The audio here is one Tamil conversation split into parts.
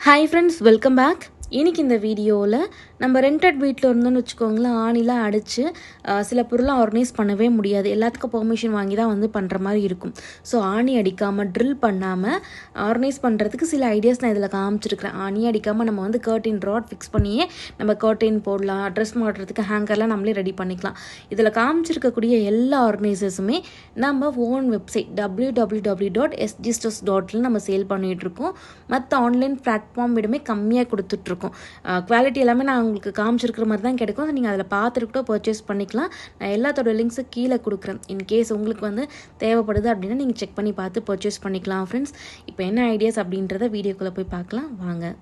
Hi friends, welcome back. இன்றைக்கி இந்த வீடியோவில் நம்ம ரெண்டட் வீட்டில் இருந்தோன்னு வச்சுக்கோங்களேன், ஆணிலாம் அடித்து சில பொருளாக ஆர்கனைஸ் பண்ணவே முடியாது. எல்லாத்துக்கும் பெர்மிஷன் வாங்கி தான் பண்ணுற மாதிரி இருக்கும். ஸோ ஆணி அடிக்காமல் ட்ரில் பண்ணாமல் ஆர்கனைஸ் பண்ணுறதுக்கு சில ஐடியாஸ் நான் இதில் காமிச்சிருக்கிறேன். ஆணி அடிக்காமல் நம்ம கர்டின் ராட் ஃபிக்ஸ் பண்ணியே நம்ம கர்டின் போடலாம், ட்ரெஸ் மாட்டுறதுக்கு ஹேங்கர்லாம் நம்மளே ரெடி பண்ணிக்கலாம். இதில் காமிச்சிருக்கக்கூடிய எல்லா ஆர்கனைசர்ஸுமே நம்ம ஓன் வெப்சைட் www.sgstores.in நம்ம சேல் பண்ணிகிட்ருக்கோம். மற்ற ஆன்லைன் பிளாட்ஃபார்ம் விடமே கம்மியாக கொடுத்துட்ருக்கோம். குவாலிட்டி எல்லாமே நான் உங்களுக்கு காமிச்சிருக்கிற மாதிரி தான் கிடைக்கும். நீங்கள் அதில் பார்த்துட்டு கூட பர்ச்சேஸ் பண்ணிக்கலாம். நான் எல்லாத்தோட லிங்க்ஸு கீழே கொடுக்குறேன். இன்கேஸ் உங்களுக்கு தேவைப்படுது அப்படின்னா நீங்கள் செக் பண்ணி பார்த்து பர்ச்சேஸ் பண்ணிக்கலாம் ஃப்ரெண்ட்ஸ். இப்போ என்ன ஐடியாஸ் அப்படின்றத வீடியோக்குள்ளே போய் பார்க்கலாம் வாங்க.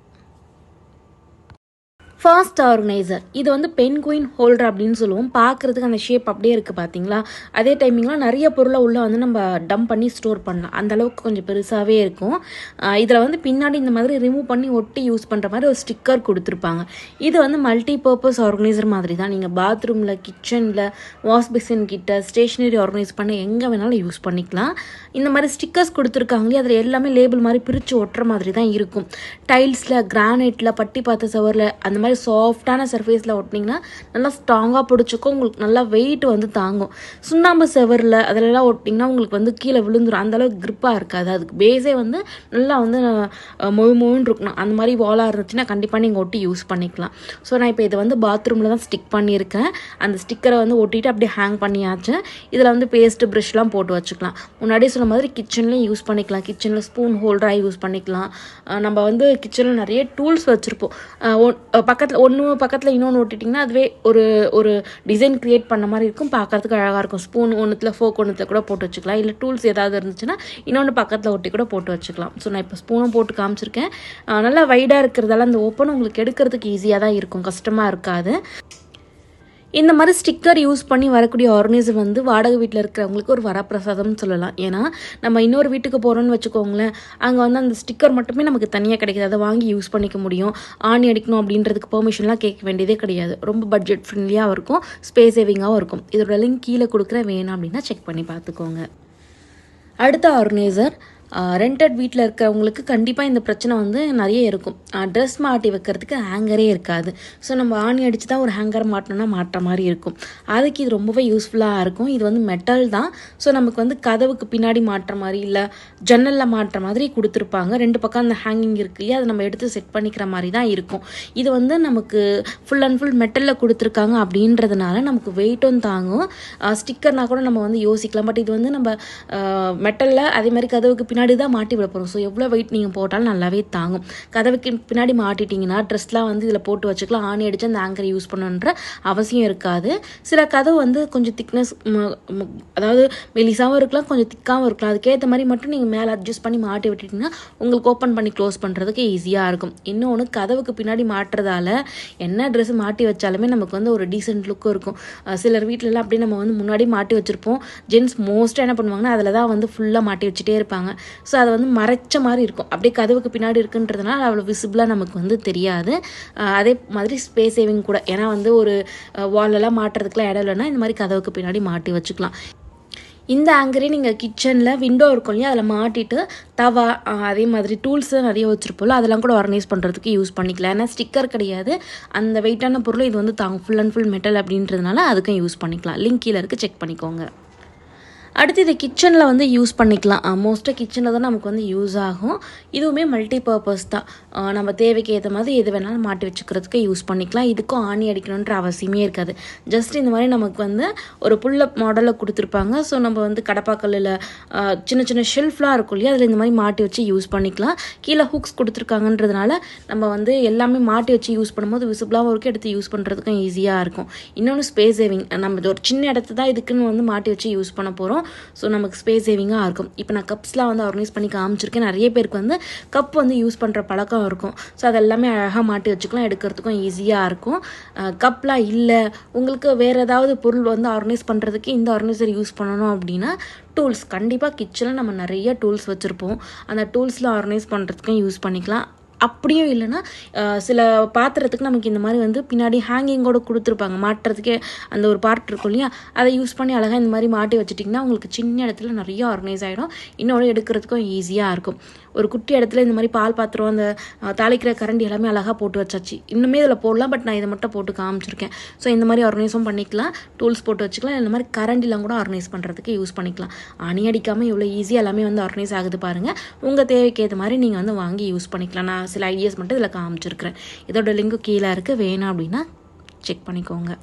ஃபாஸ்ட் ஆர்கனைசர் இது பென்குயின் ஹோல்டர் அப்படின்னு சொல்லுவோம். பார்க்குறதுக்கு அந்த ஷேப் அப்படியே இருக்குது பார்த்தீங்களா. அதே டைமிங்லாம் நிறைய பொருளை உள்ளே நம்ம டம்ப் பண்ணி ஸ்டோர் பண்ணலாம். அந்தளவுக்கு கொஞ்சம் பெருசாகவே இருக்கும். இதில் பின்னாடி இந்த மாதிரி ரிமூவ் பண்ணி ஒட்டி யூஸ் பண்ணுற மாதிரி ஒரு ஸ்டிக்கர் கொடுத்துருப்பாங்க. இது மல்டி பர்பஸ் ஆர்கனைசர் மாதிரி தான். நீங்கள் பாத்ரூமில், கிச்சனில், வாஷ் பேசின் கிட்ட, ஸ்டேஷ்னரி ஆர்கனைஸ் பண்ணி எங்கே வேணாலும் யூஸ் பண்ணிக்கலாம். இந்த மாதிரி ஸ்டிக்கர்ஸ் கொடுத்துருக்காங்களே, அதில் எல்லாமே லேபிள் மாதிரி பிரித்து ஒட்டுற மாதிரி தான் இருக்கும். டைல்ஸில், கிரானைட்டில், பட்டி பார்த்த சவரில் அந்த மாதிரி சாஃப்டான சர்ஃபேஸில் ஒட்டினீங்கன்னா நல்லா ஸ்ட்ராங்காக பிடிச்சிக்கும். உங்களுக்கு நல்லா வெயிட் தாங்கும். சுண்ணாம்பு செவரில் அதிலெல்லாம் ஒட்டிங்கன்னா உங்களுக்கு கீழே விழுந்துடும். அந்தளவுக்கு க்ரிப்பாக இருக்காது. அதுக்கு பேஸே நல்லா மொழுன்னு இருக்கணும். அந்த மாதிரி வாலாக இருந்துச்சுன்னா கண்டிப்பாக நீங்கள் ஒட்டி யூஸ் பண்ணிக்கலாம். ஸோ நான் இப்போ இதை பாத்ரூமில் தான் ஸ்டிக் பண்ணியிருக்கேன். அந்த ஸ்டிக்கரை ஒட்டிட்டு அப்படியே ஹேங் பண்ணியாச்சு. இதில் பேஸ்ட்டு ப்ரஷ்லாம் போட்டு வச்சுக்கலாம். முன்னாடியே சொன்ன மாதிரி கிச்சன்லேயும் யூஸ் பண்ணிக்கலாம். கிச்சனில் ஸ்பூன் ஹோல்டராக யூஸ் பண்ணிக்கலாம். நம்ம கிச்சனில் நிறைய டூல்ஸ் வச்சுருப்போம். பக்கத்தில் இன்னொன்று ஒட்டிட்டிங்கன்னா அதுவே ஒரு டிசைன் க்ரியேட் பண்ண மாதிரி இருக்கும். பார்க்குறதுக்கு அழகாக இருக்கும். ஸ்பூன் ஒன்றுத்தில், ஃபோக் ஒன்றுத்தில் கூட போட்டு வச்சுக்கலாம். இல்லை டூல்ஸ் ஏதாவது இருந்துச்சுன்னா இன்னொன்று பக்கத்தில் ஒட்டி கூட போட்டு வச்சுக்கலாம். ஸோ நான் இப்போ ஸ்பூனும் போட்டு காமிச்சிருக்கேன். நல்லா வைடாக இருக்கிறதால அந்த ஓப்பன் உங்களுக்கு எடுக்கிறதுக்கு ஈஸியாக தான் இருக்கும், கஷ்டமாக இருக்காது. இந்த மாதிரி ஸ்டிக்கர் யூஸ் பண்ணி வரக்கூடிய ஆர்கனைசர் வாடகை வீட்டில் இருக்கிறவங்களுக்கு ஒரு வரப்பிரசாதம்னு சொல்லலாம். ஏன்னா நம்ம இன்னொரு வீட்டுக்கு போகிறோன்னு வச்சுக்கோங்களேன், அங்கே அந்த ஸ்டிக்கர் மட்டுமே நமக்கு தனியாக கிடைக்கிது. அதை வாங்கி யூஸ் பண்ணிக்க முடியும். ஆணி அடிக்கணும் அப்படின்றதுக்கு பெர்மிஷன்லாம் கேட்க வேண்டியதே கிடையாது. ரொம்ப பட்ஜெட் ஃப்ரெண்ட்லியாகவும் இருக்கும், ஸ்பேஸ் சேவிங்காகவும் இருக்கும். இதோட லிங்க் கீழே கொடுக்குற வேணும் அப்படின்னா செக் பண்ணி பார்த்துக்கோங்க. அடுத்த ஆர்கனைசர் ரெண்டட் வீட்டில் இருக்கிறவங்களுக்கு கண்டிப்பாக இந்த பிரச்சனை நிறைய இருக்கும். ட்ரெஸ் மாட்டி வைக்கிறதுக்கு ஹேங்கரே இருக்காது. ஸோ நம்ம ஆணி அடித்து தான் ஒரு ஹேங்கர் மாட்டணும்னா மாட்டுற மாதிரி இருக்கும். அதுக்கு இது ரொம்பவே யூஸ்ஃபுல்லாக இருக்கும். இது மெட்டல் தான். ஸோ நமக்கு கதவுக்கு பின்னாடி மாட்டுற மாதிரி, இல்லை ஜன்னலில் மாட்டுற மாதிரி கொடுத்துருப்பாங்க. ரெண்டு பக்கம் அந்த ஹேங்கிங் இருக்கு இல்லையா, அதை நம்ம எடுத்து செட் பண்ணிக்கிற மாதிரி தான் இருக்கும். இது நமக்கு ஃபுல் அண்ட் ஃபுல் மெட்டலில் கொடுத்துருக்காங்க அப்படின்றதுனால நமக்கு வெயிட்டும் தாங்கும். ஸ்டிக்கர்னா கூட நம்ம யோசிக்கலாம். பட் இது நம்ம மெட்டலில் அதே மாதிரி கதவுக்கு பின்னாடி தான் மாட்டி விட போகிறோம். ஸோ எவ்வளோ வெயிட் நீங்கள் போட்டாலும் நல்லாவே தாங்கும். கதவுக்கு பின்னாடி மாட்டிட்டிங்கன்னா ட்ரெஸ்லாம் இதில் போட்டு வச்சுக்கலாம். ஆணி அடித்து அந்த ஆங்கரை யூஸ் பண்ணுன்ற அவசியம் இருக்காது. சில கதவு கொஞ்சம் திக்னஸ், அதாவது மெலிசாகவும் இருக்கலாம், கொஞ்சம் திக்காகவும் இருக்கலாம். அதுக்கேற்ற மாதிரி மட்டும் நீங்கள் மேலே அட்ஜஸ்ட் பண்ணி மாட்டி விட்டுட்டிங்கன்னா உங்களுக்கு ஓப்பன் பண்ணி க்ளோஸ் பண்ணுறதுக்கு ஈஸியாக இருக்கும். இன்னொன்று, கதவுக்கு பின்னாடி மாட்டுறதால என்ன ட்ரெஸ் மாட்டி வச்சாலுமே நமக்கு ஒரு டீசென்ட் லுக்கும் இருக்கும். சிலர் வீட்டிலலாம் அப்படியே நம்ம முன்னாடி மாட்டி வச்சுருப்போம். ஜென்ஸ் மோஸ்ட்டாக என்ன பண்ணுவாங்கன்னா அதில் தான் ஃபுல்லாக மாட்டி வச்சுட்டே இருப்பாங்க. ஸோ அதை மறைச்ச மாதிரி இருக்கும். அப்படியே கதவுக்கு பின்னாடி இருக்குன்றதுனால அவ்வளோ விசிபிளாக நமக்கு தெரியாது. அதே மாதிரி ஸ்பேஸ் சேவிங் கூட. ஏன்னா ஒரு வாலெல்லாம் மாட்டுறதுக்குலாம் இடம் இல்லைன்னா இந்த மாதிரி கதவுக்கு பின்னாடி மாட்டி வச்சுக்கலாம். இந்த ஆங்கரே நீங்கள் கிச்சனில் விண்டோ இருக்கும் இல்லையா, அதில் மாட்டிட்டு தவா, அதே மாதிரி டூல்ஸ் நிறைய வச்சுருப்போம்ல, அதெல்லாம் கூட ஆர்கனைஸ் பண்ணுறதுக்கு யூஸ் பண்ணிக்கலாம். ஏன்னா ஸ்டிக்கர் கிடையாது, அந்த வெயிட்டான பொருள் இது தாங்க. ஃபுல் அண்ட் ஃபுல் மெட்டல் அப்படின்றதுனால அதுக்கும் யூஸ் பண்ணிக்கலாம். லிங்க் கீழே இருக்குது, செக் பண்ணிக்கோங்க. அடுத்து இதை கிச்சனில் யூஸ் பண்ணிக்கலாம். மோஸ்ட்டாக கிச்சனில் தான் நமக்கு யூஸ் ஆகும். இதுவுமே மல்டி பர்பஸ் தான். நம்ம தேவைக்கு ஏற்ற மாதிரி எது வேணாலும் மாட்டி வச்சுக்கிறதுக்கு யூஸ் பண்ணிக்கலாம். இதுக்கும் ஆணி அடிக்கணுன்ற அவசியமே இருக்காது. ஜஸ்ட் இந்த மாதிரி நமக்கு ஒரு புல்லப் மாடலில் கொடுத்துருப்பாங்க. ஸோ நம்ம கடப்பாக்கல்லில் சின்ன சின்ன ஷெல்ஃப்லாம் இருக்கும் இல்லையா, அதில் இந்த மாதிரி மாட்டி வச்சு யூஸ் பண்ணிக்கலாம். கீழே ஹுக்ஸ் கொடுத்துருக்காங்கன்றதுனால நம்ம எல்லாமே மாட்டி வச்சு யூஸ் பண்ணும்போது விசிபிளாகவும் இருக்கும், எடுத்து யூஸ் பண்ணுறதுக்கும் ஈஸியாக இருக்கும். இன்னொன்று ஸ்பேஸ் சேவிங். நம்ம ஒரு சின்ன இடத்த தான் இதுக்குன்னு மாட்டி வச்சு யூஸ் பண்ண போகிறோம். ஸோ நமக்கு ஸ்பேஸ் சேவிங்காக இருக்கும். இப்போ நான் கப்ஸ்லாம் ஆர்கனைஸ் பண்ணி காமிச்சிருக்கேன். நிறைய பேருக்கு கப் யூஸ் பண்ணுற பழக்கம் இருக்கும். ஸோ அதெல்லாமே அழகாக மாட்டி வச்சுக்கலாம், எடுக்கிறதுக்கும் ஈஸியாக இருக்கும். கப்லாம் இல்லை, உங்களுக்கு வேறு ஏதாவது பொருள் ஆர்கனைஸ் பண்ணுறதுக்கு இந்த ஆர்கனைசர் யூஸ் பண்ணணும் அப்படின்னா டூல்ஸ் கண்டிப்பாக கிச்சனில் நம்ம நிறைய டூல்ஸ் வச்சுருப்போம். அந்த டூல்ஸில் ஆர்கனைஸ் பண்ணுறதுக்கும் யூஸ் பண்ணிக்கலாம். அப்படியும் இல்லைன்னா சில பாத்திரத்துக்கு நமக்கு இந்த மாதிரி பின்னாடி ஹேங்கிங்கோடு கொடுத்துருப்பாங்க. மாட்டுறதுக்கே அந்த ஒரு பார்ட் இருக்கும் இல்லையா, அதை யூஸ் பண்ணி அழகாக இந்த மாதிரி மாட்டி வச்சுட்டிங்கன்னா உங்களுக்கு சின்ன இடத்துல நிறைய ஆர்கனைஸ் ஆகிடும். இன்னொன்று எடுக்கிறதுக்கும் ஈஸியாக இருக்கும். ஒரு குட்டி இடத்துல இந்த மாதிரி பால் பாத்திரம் அந்த தாளிக்கிற கரண்டி எல்லாமே அழகாக போட்டு வச்சாச்சு. இன்னுமே இதில் போடலாம், பட் நான் இதை மட்டும் போட்டு காமிச்சிருக்கேன். ஸோ இந்த மாதிரி ஆர்கனைஸும் பண்ணிக்கலாம், டூல்ஸ் போட்டு வச்சுக்கலாம். இந்த மாதிரி கரண்டிலாம் கூட ஆர்கனைஸ் பண்ணுறதுக்கு யூஸ் பண்ணிக்கலாம். அணி அடிக்காமல் இவ்வளோ ஈஸியாக எல்லாமே வந்து ஆர்கனைஸ் ஆகுது பாருங்கள். உங்கள் தேவைக்கு ஏற்ற மாதிரி நீங்கள் வந்து வாங்கி யூஸ் பண்ணிக்கலாம். நான் சில ஐடியாஸ் மட்டும் இதில் காமிச்சிருக்கிறேன். இதோட லிங்க்கு கீழே இருக்குது, வேணும் அப்படின்னா செக் பண்ணிக்கோங்க.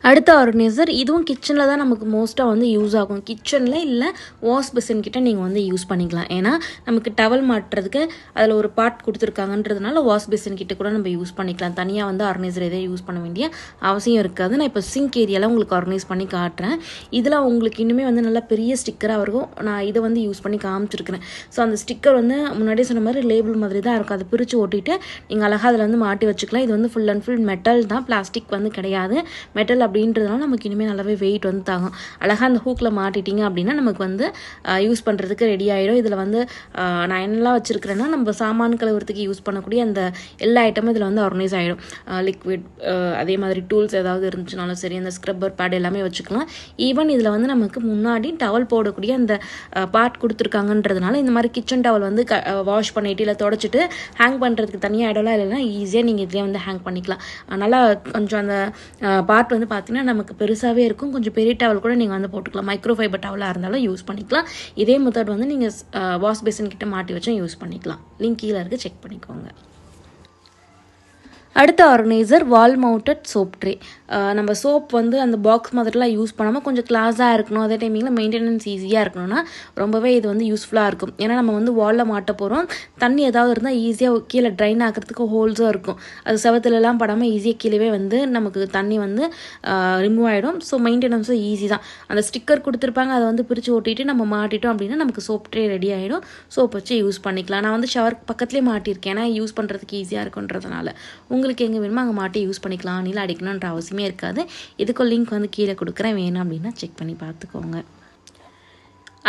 அடுத்த ஆர்கனைசர், இதுவும் கிச்சனில் தான் நமக்கு மோஸ்ட்டாக வந்து யூஸ் ஆகும். கிச்சனில் இல்லை வாஷ் பேசின் கிட்ட நீங்கள் வந்து யூஸ் பண்ணிக்கலாம். ஏன்னா நமக்கு டவல் மாட்டுறதுக்கு அதில் ஒரு பார்ட் கொடுத்துருக்காங்கன்றதுனால வாஷ் பேசின் கிட்ட கூட நம்ம யூஸ் பண்ணிக்கலாம். தனியாக வந்து ஆர்கனைசர் எதையும் யூஸ் பண்ண வேண்டிய அவசியம் இருக்காது. நான் இப்போ சிங்க் ஏரியாவில் உங்களுக்கு ஆர்கனைஸ் பண்ணி காட்டுறேன். இதில் உங்களுக்கு இன்னுமே வந்து நல்லா பெரிய ஸ்டிக்கராக இருக்கும். நான் இதை வந்து யூஸ் பண்ணி காமிச்சிருக்கிறேன். ஸோ அந்த ஸ்டிக்கர் வந்து முன்னாடியே சொன்ன மாதிரி லேபிள் மாதிரி தான் இருக்கும். அதை பிரித்து ஓட்டிட்டு நீங்கள் அழகாக அதில் வந்து மாட்டி வச்சுக்கலாம். இது வந்து ஃபுல் அண்ட் ஃபுல் மெட்டல் தான், பிளாஸ்டிக் வந்து கிடையாது. மெட்டல் அப்படின்றதுனால நமக்கு இனிமேல் நல்லாவே வெயிட் வந்து தாகும். அழகாக அந்த ஹூக்கில் மாட்டிட்டிங்க அப்படின்னா நமக்கு வந்து யூஸ் பண்ணுறதுக்கு ரெடி ஆகிடும். இதில் வந்து நான் என்னெல்லாம் வச்சுருக்கிறேன்னா, நம்ம சாமான் கழுவுறதுக்கு யூஸ் பண்ணக்கூடிய அந்த எல்லா ஐட்டமும் இதில் வந்து ஆர்கனைஸ் ஆகிடும். லிக்விட், அதே மாதிரி டூல்ஸ் ஏதாவது இருந்துச்சுனாலும் சரி, அந்த ஸ்க்ரப்பர் பேட் எல்லாமே வச்சுக்கலாம். ஈவன் இதில் வந்து நமக்கு முன்னாடி டவல் போடக்கூடிய அந்த பார்ட் கொடுத்துருக்காங்கன்றதுனால இந்த மாதிரி கிச்சன் டவல் வந்து வாஷ் பண்ணிட்டு இல்லை தொடச்சிட்டு ஹேங் பண்ணுறதுக்கு தனியாக இடம்லாம் இல்லைன்னா ஈஸியாக நீங்கள் இதிலே வந்து ஹேங் பண்ணிக்கலாம். நல்லா கொஞ்சம் அந்த பார்ட் வந்து பார்த்தீங்கன்னா நமக்கு பெருசாகவே இருக்கும். கொஞ்சம் பெரிய டவல் கூட நீங்கள் வந்து போட்டுக்கலாம். மைக்ரோஃபைபர் டவலாக இருந்தாலும் யூஸ் பண்ணிக்கலாம். இதே மெத்தட் வந்து நீங்கள் வாஷ் பேசின் கிட்ட மாட்டி வச்சும் யூஸ் பண்ணிக்கலாம். லிங்க் கீழே இருக்குது, செக் பண்ணிக்கோங்க. அடுத்த ஆர்கனைசர், வால் மவுண்டட் சோப் ட்ரே. நம்ம சோப் வந்து அந்த பாக்ஸ் மாதிரிலாம் யூஸ் பண்ணாமல் கொஞ்சம் கிளாஸாக இருக்கணும், அதே டைமிங்கில் மெயின்டெனன்ஸ் ஈஸியாக இருக்கணும்னா ரொம்பவே இது வந்து யூஸ்ஃபுல்லாக இருக்கும். ஏன்னா நம்ம வந்து வாலில் மாட்ட போகிறோம். தண்ணி ஏதாவது இருந்தால் ஈஸியாக கீழே ட்ரைன் ஆகிறதுக்கு ஹோல்ஸும் இருக்கும். அது செவத்துலலாம் படாமல் ஈஸியாக கீழே வந்து நமக்கு தண்ணி வந்து ரிமூவ் ஆகிடும். ஸோ மெயின்டெனன்ஸும் ஈஸி தான். அந்த ஸ்டிக்கர் கொடுத்துருப்பாங்க, அதை வந்து பிரித்து ஓட்டிட்டு நம்ம மாட்டிட்டோம் அப்படின்னா நமக்கு சோப் ட்ரே ரெடி ஆகிடும். சோப் வச்சு யூஸ் பண்ணிக்கலாம். நான் வந்து ஷவர் பக்கத்துலேயே மாட்டியிருக்கேன், ஏன்னா யூஸ் பண்ணுறதுக்கு ஈஸியாக இருக்குன்றதுனால. உங்களுக்கு எங்கே வேணுமோ அங்கே மாட்டி யூஸ் பண்ணிக்கலாம். நீல அடிக்கணுன்ற அவசியமே இருக்காது. இதுக்கு லிங்க் வந்து கீழே கொடுக்குறேன், வேணும் அப்படின்னா செக் பண்ணி பார்த்துக்கோங்க.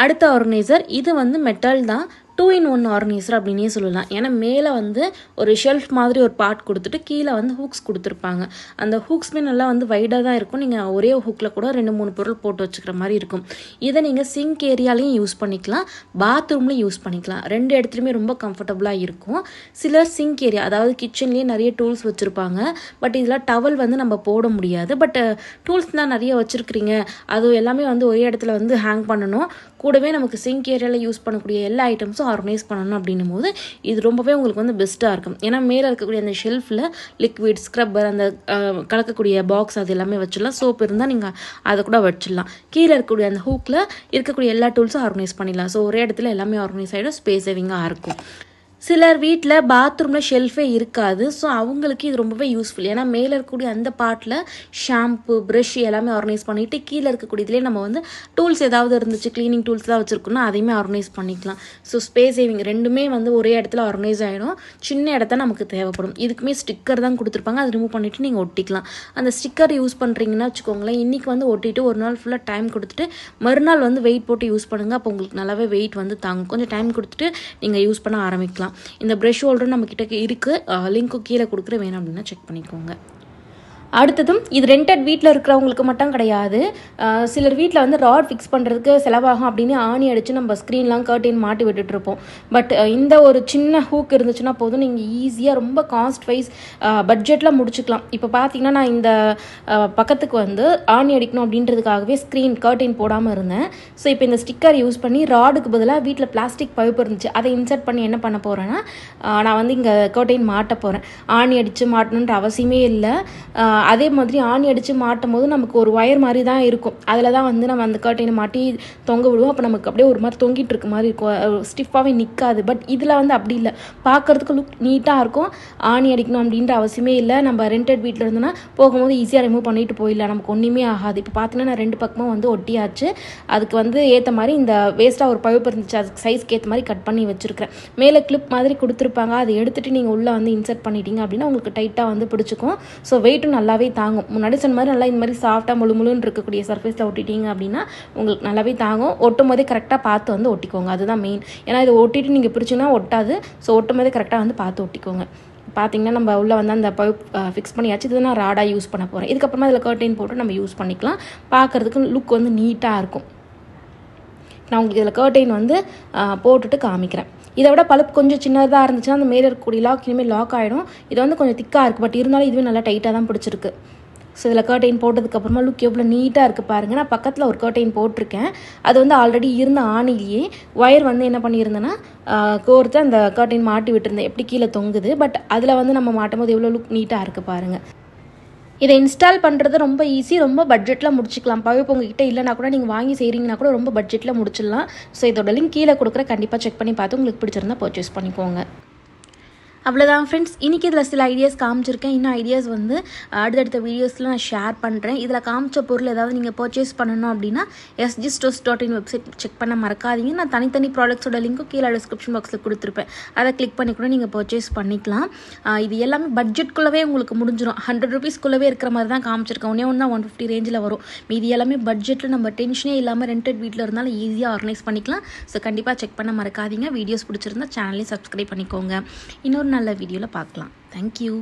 அடுத்த ஆர்கனைசர், இது வந்து மெட்டல் தான், 2-in-1 ஆர்கனைசர் அப்படின்னே சொல்லலாம். ஏன்னா மேலே வந்து ஒரு ஷெல்ஃப் மாதிரி ஒரு பார்ட் கொடுத்துட்டு கீழே வந்து ஹூக்ஸ் கொடுத்துருப்பாங்க. அந்த ஹூக்ஸ்மே நல்லா வந்து வைடாக தான் இருக்கும். நீங்கள் ஒரே ஹூக்கில் கூட 2-3 பொருள் போட்டு வச்சுக்கிற மாதிரி இருக்கும். இதை நீங்கள் சிங்க் ஏரியாலையும் யூஸ் பண்ணிக்கலாம், பாத்ரூம்லையும் யூஸ் பண்ணிக்கலாம். ரெண்டு இடத்துலையுமே ரொம்ப கம்ஃபர்டபுளாக இருக்கும். சிலர் சிங்க் ஏரியா, அதாவது கிச்சன்லேயே நிறைய டூல்ஸ் வச்சுருப்பாங்க. பட் இதில் டவல் வந்து நம்ம போட முடியாது. பட் டூல்ஸ் தான் நிறைய வச்சுருக்கிறீங்க, அது எல்லாமே வந்து ஒரே இடத்துல வந்து ஹேங் பண்ணணும். கூடவே நமக்கு சிங்க் ஏரியாவில் யூஸ் பண்ணக்கூடிய எல்லா ஐட்டம்ஸும் ஆர்கனைஸ் பண்ணணும் அப்படின்னும் போது இது ரொம்பவே உங்களுக்கு வந்து பெஸ்ட்டாக இருக்கும். ஏன்னா மேலே இருக்கக்கூடிய அந்த ஷெல்ஃபில் லிக்விட், ஸ்க்ரப்பர், அந்த கலக்கக்கூடிய பாக்ஸ் அது எல்லாமே வச்சிடலாம். சோப் இருந்தால் நீங்கள் அதை கூட வச்சிடலாம். கீழே இருக்கக்கூடிய அந்த ஹூக்கில் இருக்கக்கூடிய எல்லா டூல்ஸும் ஆர்கனைஸ் பண்ணிடலாம். ஸோ ஒரே இடத்துல எல்லாமே ஆர்கனைஸ் ஆகிடும், ஸ்பேஸ் சேவிங்காக இருக்கும். சிலர் வீட்டில் பாத்ரூமில் ஷெல்ஃபே இருக்காது. ஸோ அவங்களுக்கு இது ரொம்பவே யூஸ்ஃபுல். ஏன்னா மேலே இருக்கக்கூடிய அந்த பார்ட்டில் ஷாம்பு, ப்ரஷ் எல்லாமே ஆர்கனைஸ் பண்ணிவிட்டு கீழே இருக்கக்கூடியதுலேயே நம்ம வந்து டூல்ஸ் ஏதாவது இருந்துச்சு, க்ளீனிங் டூல்ஸ் தான் வச்சுருக்கோன்னா அதையுமே ஆர்கனைஸ் பண்ணிக்கலாம். ஸோ ஸ்பேஸ் சேவிங் ரெண்டுமே வந்து ஒரே இடத்துல ஆர்கனைஸ் ஆகிடும். சின்ன இடத்த நமக்கு தேவைப்படும். இதுக்குமே ஸ்டிக்கர் தான் கொடுத்துருப்பாங்க, அதை ரிமூவ் பண்ணிவிட்டு நீங்கள் ஒட்டிக்கலாம். அந்த ஸ்டிக்கர் யூஸ் பண்ணுறீங்கன்னா வச்சுக்கோங்களேன், இன்றைக்கி வந்து ஒட்டிட்டு ஒரு நாள் ஃபுல்லாக டைம் கொடுத்துட்டு மறுநாள் வந்து வெயிட் போட்டு யூஸ் பண்ணுங்கள். அப்போ உங்களுக்கு நல்லாவே வெயிட் வந்து தாங்கும். கொஞ்சம் டைம் கொடுத்துட்டு நீங்கள் யூஸ் பண்ண ஆரம்பிக்கலாம். இந்த ப்ரஷ் ஹோல்டரும் நம்மக்கிட்ட இருக்குது, லிங்க்கு கீழே கொடுக்குற, வேணும் அப்படின்னா செக் பண்ணிக்கோங்க. அடுத்ததும் இது ரெண்டட் வீட்டில் இருக்கிறவங்களுக்கு மட்டும் கிடையாது. சிலர் வீட்டில் வந்து ராட் ஃபிக்ஸ் பண்ணுறதுக்கு செலவாகும் அப்படின்னு ஆணி அடித்து நம்ம ஸ்க்ரீன்லாம் கர்டைன் மாட்டி விட்டுட்ருப்போம். பட் இந்த ஒரு சின்ன ஹூக் இருந்துச்சுன்னா போதும், நீங்கள் ஈஸியாக ரொம்ப காஸ்ட் வைஸ் பட்ஜெட்டில் முடிச்சுக்கலாம். இப்போ பார்த்தீங்கன்னா நான் இந்த பக்கத்துக்கு வந்து ஆணி அடிக்கணும் அப்படின்றதுக்காகவே ஸ்க்ரீன் கர்டைன் போடாமல் இருந்தேன். ஸோ இப்போ இந்த ஸ்டிக்கர் யூஸ் பண்ணி ராடுக்கு பதிலாக வீட்டில் பிளாஸ்டிக் பைப் இருந்துச்சு, அதை இன்சர்ட் பண்ணி என்ன பண்ண போகிறேன்னா நான் வந்து இங்கே கர்டைன் மாட்ட போகிறேன். ஆணி அடித்து மாட்டணுன்ற அவசியமே இல்லை. அதே மாதிரி ஆணி அடித்து மாட்டும் போது நமக்கு ஒரு ஒயர் மாதிரி தான் இருக்கும், அதில் தான் வந்து நம்ம அந்த கர்டைனை மாட்டி தொங்க விடுவோம். அப்போ நமக்கு அப்படியே ஒரு மாதிரி தொங்கிட்டு இருக்க மாதிரி இருக்கும், ஸ்டிஃபாகவே நிற்காது. பட் இதில் வந்து அப்படி இல்லை, பார்க்குறதுக்கு லுக் நீட்டாக இருக்கும். ஆணி அடிக்கணும் அப்படின்ற அவசியமே இல்லை. நம்ம ரெண்டட் வீட்டில் இருந்தோன்னா போகும்போது ஈஸியாக ரிமூவ் பண்ணிட்டு போயிடலாம், நமக்கு ஒன்றுமே ஆகாது. இப்போ பார்த்தீங்கன்னா நான் 2 பக்கமும் வந்து ஒட்டியாச்சு. அதுக்கு வந்து ஏற்ற மாதிரி இந்த வேஸ்ட்டாக ஒரு பழுப்பு இருந்துச்சு, அதுக்கு சைஸ்க்கு ஏற்ற மாதிரி கட் பண்ணி வச்சுருக்கிறேன். மேலே கிளிப் மாதிரி கொடுத்துருப்பாங்க, அதை எடுத்துகிட்டு நீங்கள் உள்ளே வந்து இன்சர்ட் பண்ணிட்டீங்க அப்படின்னா உங்களுக்கு டைட்டாக வந்து பிடிச்சிக்கும். ஸோ வெயிட்டும் நல்லாவே தாங்கும். முன்னாடி சொன்ன மாதிரி நல்லா இந்த மாதிரி சாஃப்டாக முழுன்னு இருக்கக்கூடிய சர்ஃபேஸில் ஒட்டிட்டீங்க அப்படின்னா உங்களுக்கு நல்லாவே தாங்கும். ஒட்டும் போதே கரெக்டாக பார்த்து வந்து ஒட்டிக்கோங்க, அதுதான் மெயின். ஏன்னா இதை ஒட்டிட்டு நீங்கள் பிரிச்சுன்னா ஒட்டாது. ஸோ ஒட்டும் போதே கரெக்டாக வந்து பார்த்து ஒட்டிக்கோங்க. பார்த்தீங்கன்னா நம்ம உள்ளே வந்து அந்த பைப் ஃபிக்ஸ் பண்ணியாச்சு. இது நான் ராடாக யூஸ் பண்ண போகிறேன். இதுக்கப்புறமா இதில் கர்டைன் போட்டு நம்ம யூஸ் பண்ணிக்கலாம். பார்க்குறதுக்கு லுக் வந்து நீட்டாக இருக்கும். நான் உங்களுக்கு இதில் கர்டைன் வந்து போட்டுட்டு காமிக்கிறேன். இதை விட பல்ப் கொஞ்சம் சின்னதாக இருந்துச்சுன்னா அந்த மேலே இருக்கக்கூடிய லாக் இனிமேல் லாக் ஆகிடும். இது வந்து கொஞ்சம் திக்காக இருக்குது, பட் இருந்தாலும் இதுவே நல்லா டைட்டாக தான் பிடிச்சிருக்கு. ஸோ இதில் கர்டைன் போட்டதுக்கப்புறமா லுக் எவ்வளோ நீட்டாக இருக்குது பாருங்கள். நான் பக்கத்தில் ஒரு கர்டைன் போட்டிருக்கேன். அது வந்து ஆல்ரெடி இருந்த ஆணிலேயே ஒயர் வந்து என்ன பண்ணியிருந்தேன்னா கோர்த்து அந்த கர்டைன் மாட்டி விட்டுருந்தேன். எப்படி கீழே தொங்குது, பட் அதில் வந்து நம்ம மாட்டும் போது எவ்வளோ லுக் நீட்டாக இருக்குது பாருங்கள். இதை இன்ஸ்டால் பண்ணுறது ரொம்ப ஈஸி, ரொம்ப பட்ஜெட்டில் முடிச்சிக்கலாம். பைப் உங்ககிட்ட இல்லைனா கூட நீங்கள் வாங்கி செய்கிறீங்கன்னா கூட ரொம்ப பட்ஜெட்டில் முடிச்சிடலாம். ஸோ இதோட லிங்க் கீழே கொடுக்குற, கண்டிப்பாக செக் பண்ணி பார்த்து உங்களுக்கு பிடிச்சிருந்தா பர்ச்சேஸ் பண்ணிக்கோங்க. அவ்வளோதான் ஃப்ரெண்ட்ஸ், இன்றைக்கி இதில் சில ஐடியாஸ் காமிச்சிருக்கேன். இன்னும் ஐடியாஸ் வந்து அடுத்தடுத்த வீடியோஸில் நான் ஷேர் பண்ணுறேன். இதில் காமிச்ச பொருள் ஏதாவது நீங்கள் பர்ச்சேஸ் பண்ணணும் அப்படின்னா sgstores.in வெப்சைட் செக் பண்ண மறக்காதீங்க. நான் தனித்தனி ப்ராடக்ட்ஸோட லிங்க்கும் கீழே டிஸ்கிரிப்ஷன் பாக்ஸில் கொடுத்துருப்பேன். அதை கிளிக் பண்ணி கூட நீங்கள் பர்ச்சேஸ் பண்ணிக்கலாம். இது எல்லாமே பட்ஜெட்குள்ளவே உங்களுக்கு முடிஞ்சிடும். 100 ருபீஸ்க்குள்ளவே இருக்கிற மாதிரி தான் காமிச்சிருக்கேன். ஒன்று தான் 150 ரேஞ்சில் வரும். மீதி எல்லாமே பட்ஜெட்டில் நம்ம டென்ஷனே இல்லாமல் ரெண்டட் வீட்டில் இருந்தாலும் ஈஸியாக ஆர்கனைஸ் பண்ணிக்கலாம். ஸோ கண்டிப்பாக செக் பண்ண மறக்காதீங்க. வீடியோஸ் பிடிச்சிருந்தா சேனலையும் சப்ஸ்கிரைப் பண்ணிக்கோங்க. இன்னொரு நல்ல வீடியோவில் பார்க்கலாம். தேங்க்யூ.